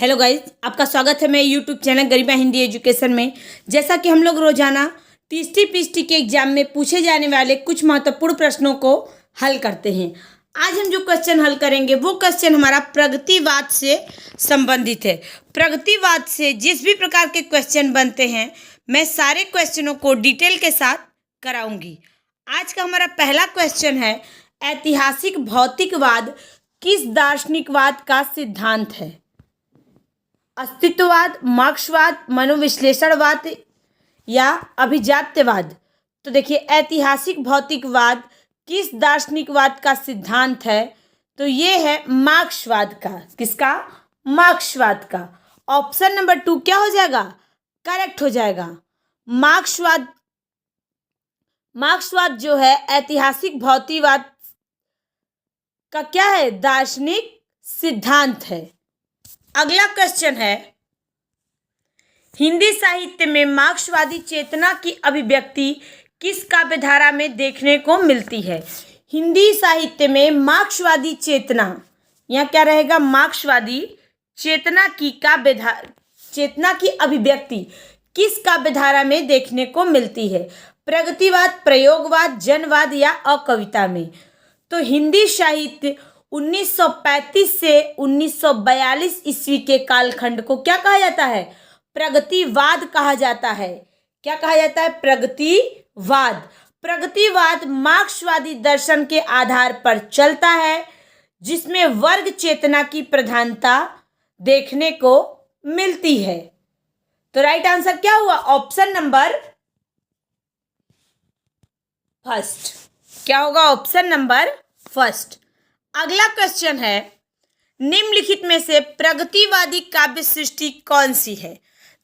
Hello guys, आपका स्वागत है मेरे यूट्यूब चैनल गरिमा हिंदी एजुकेशन में। जैसा कि हम लोग रोजाना टीएसटी पीएसटी के एग्जाम में पूछे जाने वाले कुछ महत्वपूर्ण प्रश्नों को हल करते हैं। आज हम जो क्वेश्चन हल करेंगे वो क्वेश्चन हमारा प्रगतिवाद से संबंधित है। प्रगतिवाद से जिस भी प्रकार के क्वेश्चन बनते हैं मैं सारे क्वेश्चनों को डिटेल के साथ कराऊंगी। आज का हमारा पहला क्वेश्चन है, ऐतिहासिक भौतिकवाद किस दार्शनिकवाद का सिद्धांत है? अस्तित्ववाद, मार्क्सवाद, मनोविश्लेषणवाद या अभिजात्यवाद? तो देखिए, ऐतिहासिक भौतिकवाद किस दार्शनिकवाद का सिद्धांत है? तो ये है मार्क्सवाद का। किसका? मार्क्सवाद का। ऑप्शन नंबर 2 क्या हो जाएगा? करेक्ट हो जाएगा। मार्क्सवाद जो है ऐतिहासिक भौतिकवाद का क्या है? दार्शनिक सिद्धांत है। अगला क्वेश्चन है, हिंदी साहित्य में मार्क्सवादी चेतना की अभिव्यक्ति किस काव्यधारा में देखने को मिलती है? हिंदी साहित्य में मार्क्सवादी चेतना, यहाँ क्या रहेगा? मार्क्सवादी चेतना की अभिव्यक्ति किस काव्यधारा में देखने को मिलती है? प्रगतिवाद, प्रयोगवाद, जनवाद या अकविता में? तो हिंदी साहित्य 1935 से 1942 ईस्वी के कालखंड को क्या कहा जाता है? प्रगतिवाद कहा जाता है। क्या कहा जाता है? प्रगतिवाद। प्रगतिवाद मार्क्सवादी दर्शन के आधार पर चलता है जिसमें वर्ग चेतना की प्रधानता देखने को मिलती है। तो राइट आंसर क्या हुआ? Option number first. क्या होगा? Option number first. अगला क्वेश्चन है, निम्नलिखित में से प्रगतिवादी काव्य सृष्टि कौन सी है?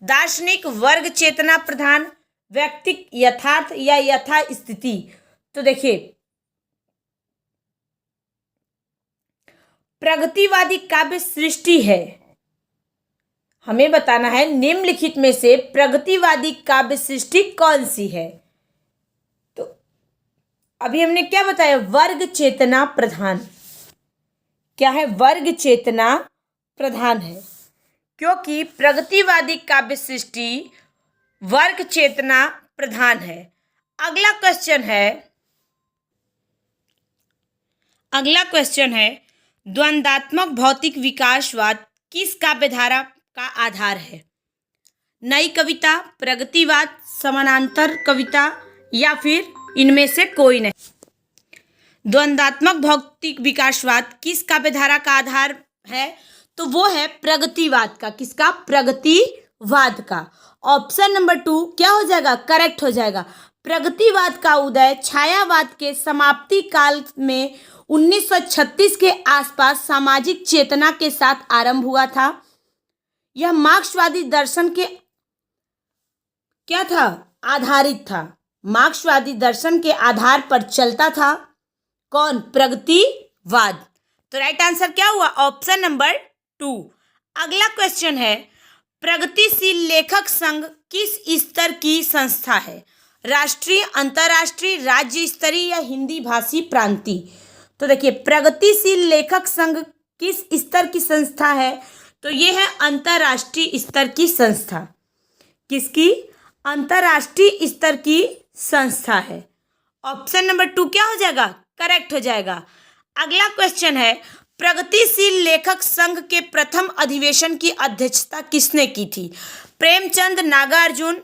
दार्शनिक, वर्ग चेतना प्रधान, व्यक्तिक, यथार्थ या यथा स्थिति? तो देखिए, प्रगतिवादी काव्य सृष्टि है, हमें बताना है निम्नलिखित में से प्रगतिवादी काव्य सृष्टि कौन सी है। तो अभी हमने क्या बताया? वर्ग चेतना प्रधान। क्या है? वर्ग चेतना प्रधान है, क्योंकि प्रगतिवादी काव्य सृष्टि वर्ग चेतना प्रधान है। अगला क्वेश्चन है, द्वंद्वात्मक भौतिक विकासवाद किस काव्यधारा का आधार है? नई कविता, प्रगतिवाद, समानांतर कविता या फिर इनमें से कोई नहीं? द्वंद्वात्मक भौतिक विकासवाद किस काव्यधारा का आधार है? तो वो है प्रगतिवाद का। किसका? प्रगतिवाद का। ऑप्शन नंबर 2 क्या हो जाएगा? करेक्ट हो जाएगा। प्रगतिवाद का उदय छायावाद के समाप्ति काल में 1936 के आसपास सामाजिक चेतना के साथ आरंभ हुआ था। यह मार्क्सवादी दर्शन के क्या था? आधारित था। मार्क्सवादी दर्शन के आधार पर चलता था। कौन? प्रगतिवाद। तो राइट आंसर क्या हुआ? Option number 2। अगला क्वेश्चन है, प्रगतिशील लेखक संघ किस स्तर की संस्था है? राष्ट्रीय, अंतर्राष्ट्रीय, राज्य स्तरीय या हिंदी भाषी प्रांतीय? तो देखिए, प्रगतिशील लेखक संघ किस स्तर की संस्था है? तो ये है अंतर्राष्ट्रीय स्तर की संस्था। किसकी? अंतर्राष्ट्रीय स्तर की संस्था है। ऑप्शन नंबर 2 क्या हो जाएगा? करेक्ट हो जाएगा। अगला क्वेश्चन है, प्रगतिशील लेखक संघ के प्रथम अधिवेशन की अध्यक्षता किसने की थी? प्रेमचंद, नागार्जुन,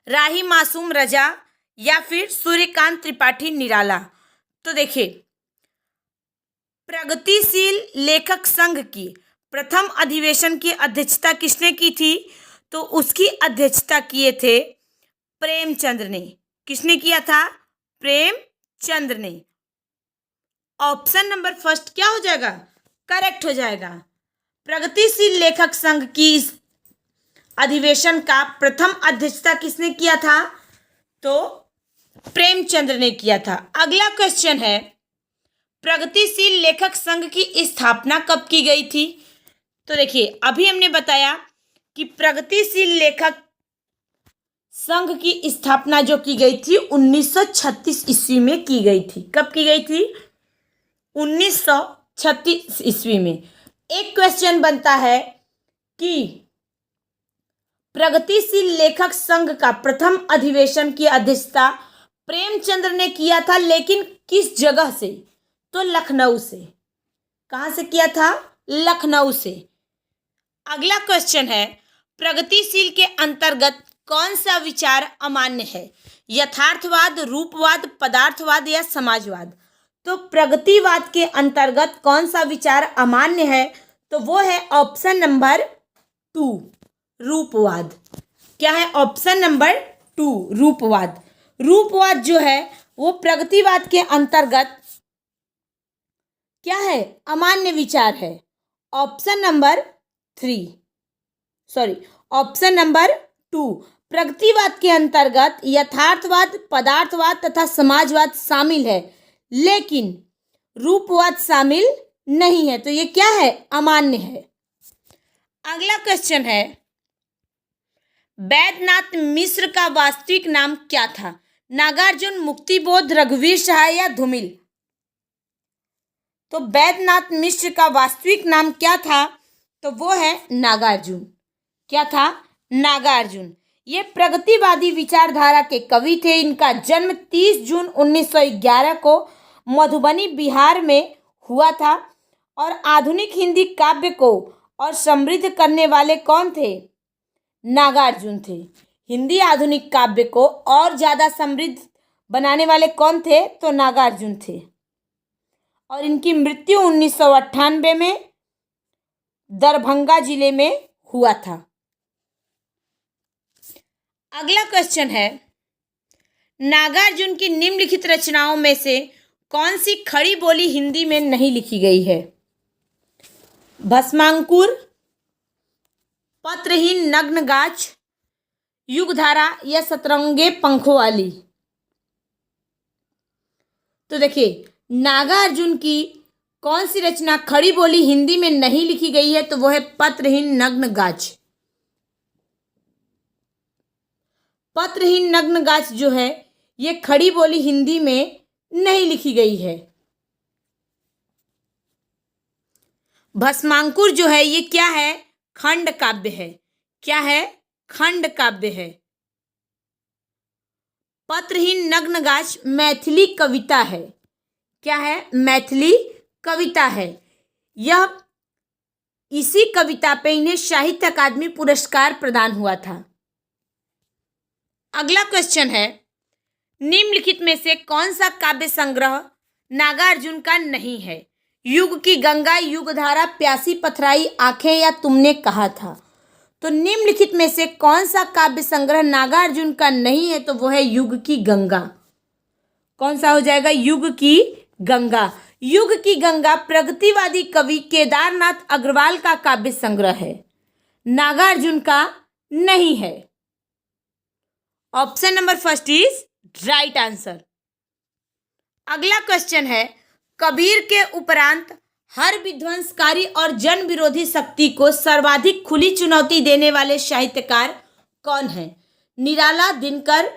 राही मासूम रजा या फिर सूर्यकांत त्रिपाठी निराला? तो देखिए, प्रगतिशील लेखक संघ की प्रथम अधिवेशन की अध्यक्षता किसने की थी? तो उसकी अध्यक्षता किए थे प्रेमचंद ने। किसने किया था? प्रेमचंद ने। ऑप्शन नंबर फर्स्ट क्या हो जाएगा? करेक्ट हो जाएगा। प्रगतिशील लेखक संघ की इस अधिवेशन का प्रथम अध्यक्षता किसने किया था? तो प्रेमचंद ने किया था। अगला क्वेश्चन है, प्रगतिशील लेखक संघ की स्थापना कब की गई थी? तो देखिए, अभी हमने बताया कि प्रगतिशील लेखक संघ की स्थापना जो की गई थी 1936 ईस्वी में की गई थी। कब की गई थी? 1936 ईस्वी में। एक क्वेश्चन बनता है कि प्रगतिशील लेखक संघ का प्रथम अधिवेशन की अध्यक्षता प्रेमचंद्र ने किया था, लेकिन किस जगह से? तो लखनऊ से। कहां से किया था? लखनऊ से। अगला क्वेश्चन है, प्रगतिशील के अंतर्गत कौन सा विचार अमान्य है? यथार्थवाद, रूपवाद, पदार्थवाद या समाजवाद? तो प्रगतिवाद के अंतर्गत कौन सा विचार अमान्य है? तो वो है ऑप्शन नंबर 2, रूपवाद। क्या है? Option number 2, रूपवाद। रूपवाद जो है वो प्रगतिवाद के अंतर्गत क्या है? अमान्य विचार है। ऑप्शन नंबर 2 प्रगतिवाद के अंतर्गत यथार्थवाद, पदार्थवाद तथा समाजवाद शामिल है, लेकिन रूपवाद शामिल नहीं है। तो ये क्या है? अमान्य है। अगला क्वेश्चन है, बैद्यनाथ मिश्र का वास्तविक नाम क्या था? नागार्जुन, मुक्तिबोध, रघुवीर सहाय या धूमिल? तो बैद्यनाथ मिश्र का वास्तविक नाम क्या था? तो वो है नागार्जुन। क्या था? नागार्जुन। ये प्रगतिवादी विचारधारा के कवि थे। इनका जन्म 30 जून 1911 को मधुबनी, बिहार में हुआ था। और आधुनिक हिंदी काव्य को और समृद्ध करने वाले कौन थे? नागार्जुन थे। हिंदी आधुनिक काव्य को और ज़्यादा समृद्ध बनाने वाले कौन थे? तो नागार्जुन थे। और इनकी मृत्यु 1998 में दरभंगा जिले में हुआ था। अगला क्वेश्चन है, नागार्जुन की निम्नलिखित रचनाओं में से कौन सी खड़ी बोली हिंदी में नहीं लिखी गई है? भस्मांकुर, पत्रहीन नग्न गाछ, युगधारा या सतरंगे पंखों वाली? तो देखिए, नागार्जुन की कौन सी रचना खड़ी बोली हिंदी में नहीं लिखी गई है? तो वो है पत्रहीन नग्न गाछ। पत्रहीन नग्न गाछ जो है ये खड़ी बोली हिंदी में नहीं लिखी गई है। भस्मांकुर जो है ये क्या है? खंड काव्य है। क्या है? खंड काव्य है। पत्रहीन नग्न गाछ मैथिली कविता है। क्या है? मैथिली कविता है। यह इसी कविता पे इन्हें साहित्य अकादमी पुरस्कार प्रदान हुआ था। अगला क्वेश्चन है, निम्नलिखित में से कौन सा काव्य संग्रह नागार्जुन का नहीं है? युग की गंगा, युगधारा, प्यासी पथराई आंखें या तुमने कहा था? तो निम्नलिखित में से कौन सा काव्य संग्रह नागार्जुन का नहीं है? तो वो है युग की गंगा। कौन सा हो जाएगा? युग की गंगा। युग की गंगा प्रगतिवादी कवि केदारनाथ अग्रवाल का काव्य संग्रह है, नागार्जुन का नहीं है। Option number first is right answer. अगला क्वेश्चन है, कबीर के उपरांत हर विध्वंसकारी और जन विरोधी शक्ति को सर्वाधिक खुली चुनौती देने वाले साहित्यकार कौन है? निराला, दिनकर,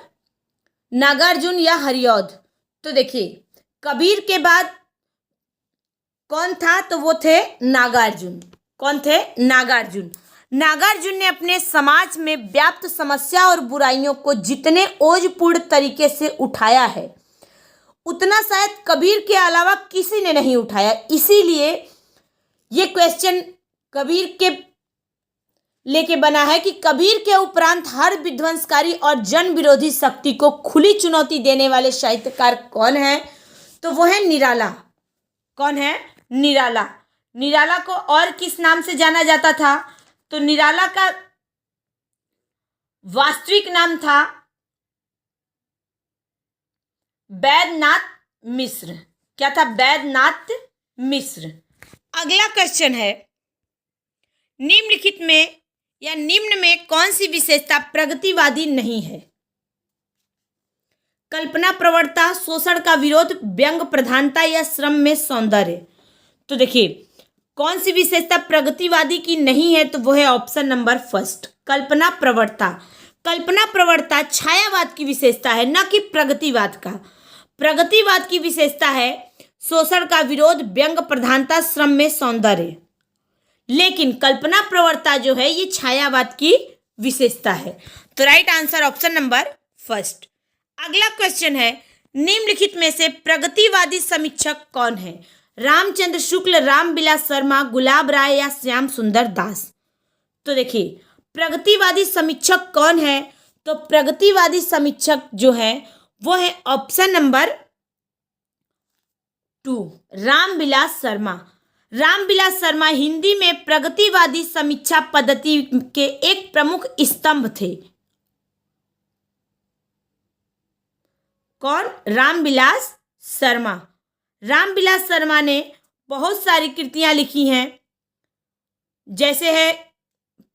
नागार्जुन या हरिऔध? तो देखिए, कबीर के बाद कौन था? तो वो थे नागार्जुन। कौन थे? नागार्जुन। नागार्जुन ने अपने समाज में व्याप्त समस्या और बुराइयों को जितने ओजपूर्ण तरीके से उठाया है उतना शायद कबीर के अलावा किसी ने नहीं उठाया। इसीलिए ये क्वेश्चन कबीर के लेके बना है कि कबीर के उपरांत हर विध्वंसकारी और जन विरोधी शक्ति को खुली चुनौती देने वाले साहित्यकार कौन है? तो वो है निराला। कौन है? निराला। निराला को और किस नाम से जाना जाता था? तो निराला का वास्तविक नाम था बैद्यनाथ मिश्र। क्या था? बैद्यनाथ मिश्र। अगला क्वेश्चन है, निम्नलिखित में या निम्न में कौन सी विशेषता प्रगतिवादी नहीं है? कल्पना प्रवणता, शोषण का विरोध, व्यंग प्रधानता या श्रम में सौंदर्य? तो देखिए, कौन सी विशेषता प्रगतिवादी की नहीं है? तो वो है ऑप्शन नंबर फर्स्ट, कल्पना प्रवणता। कल्पना प्रवणता छायावाद की विशेषता है, न कि प्रगतिवाद का। प्रगतिवाद की विशेषता है शोषण का विरोध, व्यंग प्रधानता, श्रम में सौंदर्य। लेकिन कल्पना प्रवणता जो है ये छायावाद की विशेषता है। तो right answer option number first. अगला क्वेश्चन है, निम्नलिखित में से प्रगतिवादी समीक्षक कौन है? रामचंद्र शुक्ल, रामविलास शर्मा, गुलाब राय या श्याम सुंदर दास? तो देखिए, प्रगतिवादी समीक्षक कौन है? तो प्रगतिवादी समीक्षक जो है वो है ऑप्शन नंबर 2, रामविलास शर्मा। रामविलास शर्मा हिंदी में प्रगतिवादी समीक्षा पद्धति के एक प्रमुख स्तंभ थे। कौन? रामविलास शर्मा। रामविलास शर्मा ने बहुत सारी कृतियां लिखी हैं, जैसे है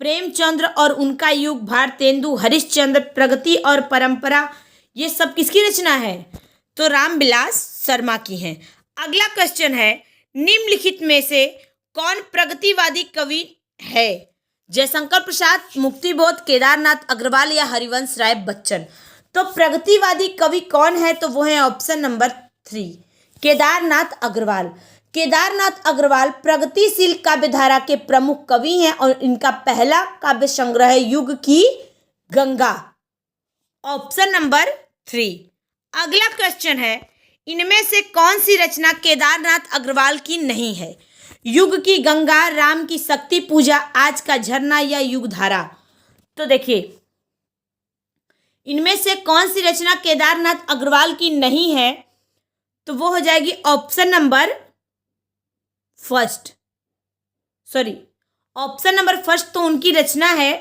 प्रेमचंद्र और उनका युग, भारतेंदु, हरिश्चंद्र, प्रगति और परंपरा। ये सब किसकी रचना है? तो रामविलास शर्मा की है। अगला क्वेश्चन है, निम्नलिखित में से कौन प्रगतिवादी कवि है? जयशंकर प्रसाद, मुक्तिबोध, केदारनाथ अग्रवाल या हरिवंश राय बच्चन? तो प्रगतिवादी कवि कौन है? तो वो है ऑप्शन नंबर 3, केदारनाथ अग्रवाल। केदारनाथ अग्रवाल प्रगतिशील काव्यधारा के प्रमुख कवि हैं और इनका पहला काव्य संग्रह है युग की गंगा, ऑप्शन नंबर 3। अगला क्वेश्चन है, इनमें से कौन सी रचना केदारनाथ अग्रवाल की नहीं है? युग की गंगा, राम की शक्ति पूजा, आज का झरना या युगधारा? तो देखिए, इनमें से कौन सी रचना केदारनाथ अग्रवाल की नहीं है? तो वो हो जाएगी option number first, option number first. तो उनकी रचना है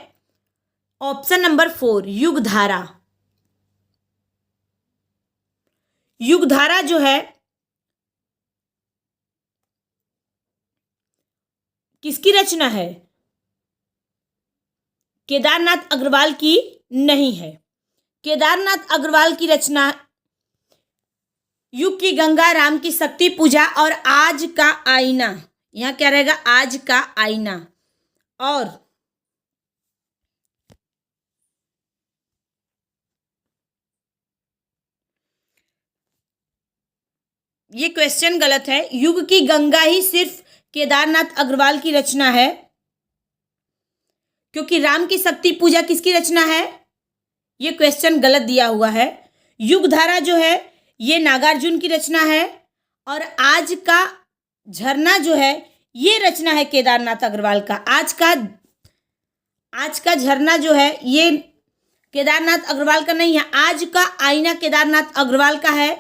ऑप्शन नंबर 4, युगधारा। युगधारा जो है किसकी रचना है? केदारनाथ अग्रवाल की नहीं है। केदारनाथ अग्रवाल की रचना युग की गंगा, राम की शक्ति पूजा और आज का आईना। यहाँ क्या रहेगा? आज का आईना। और ये क्वेश्चन गलत है। युग की गंगा ही सिर्फ केदारनाथ अग्रवाल की रचना है, क्योंकि राम की शक्ति पूजा किसकी रचना है? ये क्वेश्चन गलत दिया हुआ है। युगधारा जो है ये नागार्जुन की रचना है और आज का झरना जो है ये रचना है केदारनाथ अग्रवाल का। आज का झरना जो है ये केदारनाथ अग्रवाल का नहीं है। आज का आईना केदारनाथ अग्रवाल का है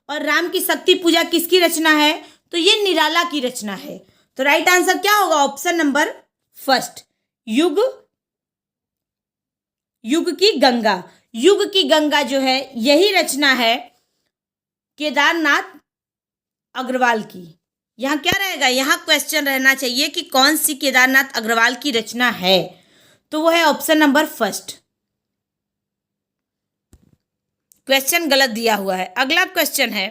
और राम की शक्ति पूजा किसकी रचना है? तो ये निराला की रचना है। तो राइट आंसर क्या होगा? ऑप्शन नंबर फर्स्ट, युग की गंगा। युग की गंगा जो है यही रचना है केदारनाथ अग्रवाल की। यहाँ क्या रहेगा? यहाँ क्वेश्चन रहना चाहिए कि कौन सी केदारनाथ अग्रवाल की रचना है, तो वो है ऑप्शन नंबर फर्स्ट। क्वेश्चन गलत दिया हुआ है। अगला क्वेश्चन है,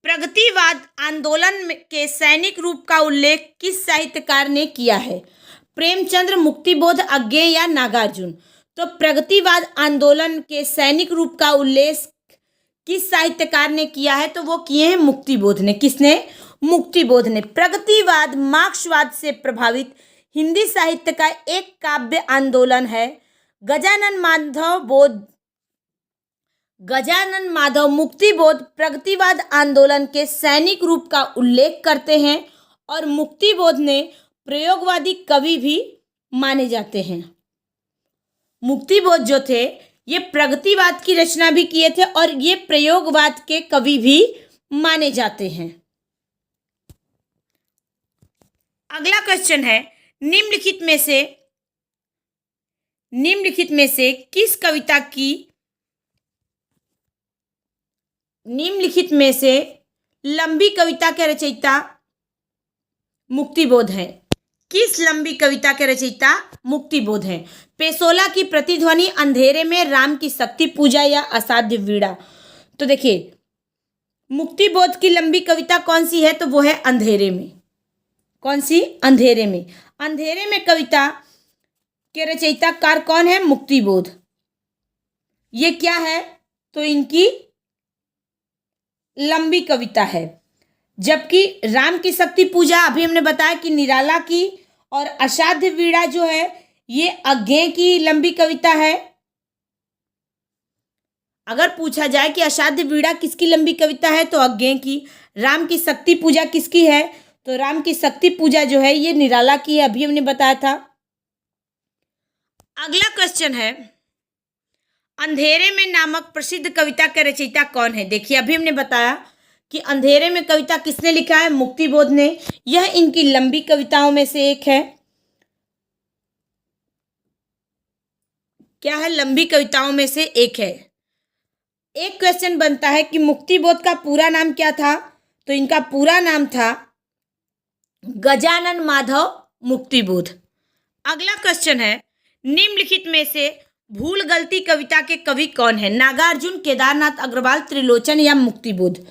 प्रगतिवाद आंदोलन के सैनिक रूप का उल्लेख किस साहित्यकार ने किया है? प्रेमचंद्र, मुक्तिबोध, अज्ञेय या नागार्जुन? तो प्रगतिवाद आंदोलन के सैनिक रूप का उल्लेख किस साहित्यकार ने किया है? तो वो किए हैं मुक्तिबोध ने। किसने? मुक्तिबोध ने। प्रगतिवाद मार्क्सवाद से प्रभावित हिंदी साहित्य का एक काव्य आंदोलन है। गजानन माधव मुक्तिबोध प्रगतिवाद आंदोलन के सैनिक रूप का उल्लेख करते हैं और मुक्तिबोध ने प्रयोगवादी कवि भी माने जाते हैं। मुक्तिबोध जो थे ये प्रगतिवाद की रचना भी किए थे और ये प्रयोगवाद के कवि भी माने जाते हैं। अगला क्वेश्चन है, निम्नलिखित में से लंबी कविता के रचयिता मुक्तिबोध हैं? किस लंबी कविता के रचयिता मुक्तिबोध हैं? पेसोला की प्रतिध्वनि, अंधेरे में, राम की शक्ति पूजा या असाध्य वीणा? तो देखिए, मुक्तिबोध की लंबी कविता कौन सी है? तो वो है अंधेरे में। कौन सी? अंधेरे में। अंधेरे में कविता के रचयिता कार कौन है? मुक्तिबोध। ये क्या है? तो इनकी लंबी कविता है। जबकि राम की शक्ति पूजा अभी हमने बताया कि निराला की, और असाध्य वीणा जो है ये अज्ञेय की लंबी कविता है। अगर पूछा जाए कि असाध्य वीणा किसकी लंबी कविता है तो अज्ञेय की। राम की शक्ति पूजा किसकी है तो राम की शक्ति पूजा जो है ये निराला की है, अभी हमने बताया था। अगला क्वेश्चन है, अंधेरे में नामक प्रसिद्ध कविता के रचयिता कौन है। देखिए अभी हमने बताया कि अंधेरे में कविता किसने लिखा है, मुक्तिबोध ने। यह इनकी लंबी कविताओं में से एक है। क्या है, लंबी कविताओं में से एक है। एक क्वेश्चन बनता है कि मुक्तिबोध का पूरा नाम क्या था, तो इनका पूरा नाम था गजानन माधव मुक्तिबोध। अगला क्वेश्चन है, निम्नलिखित में से भूल गलती कविता के कवि कौन है। नागार्जुन, केदारनाथ अग्रवाल, त्रिलोचन या मुक्तिबोध।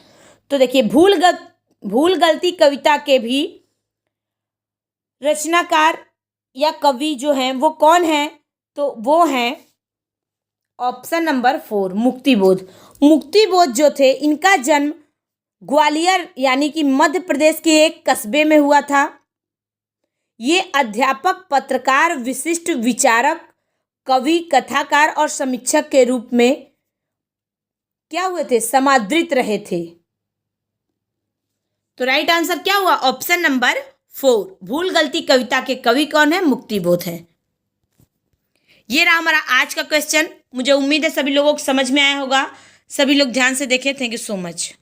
तो देखिए भूल गलती कविता के भी रचनाकार या कवि जो हैं वो कौन है, तो वो हैं ऑप्शन नंबर 4 मुक्तिबोध। मुक्तिबोध जो थे इनका जन्म ग्वालियर यानी कि मध्य प्रदेश के एक कस्बे में हुआ था। ये अध्यापक, पत्रकार, विशिष्ट विचारक, कवि, कथाकार और समीक्षक के रूप में क्या हुए थे, समादृत रहे थे। तो राइट आंसर क्या हुआ, ऑप्शन नंबर 4 भूल गलती कविता के कवि कौन है, मुक्तिबोध है। ये रहा हमारा आज का क्वेश्चन। मुझे उम्मीद है सभी लोगों को समझ में आया होगा। सभी लोग ध्यान से देखें। Thank you so much.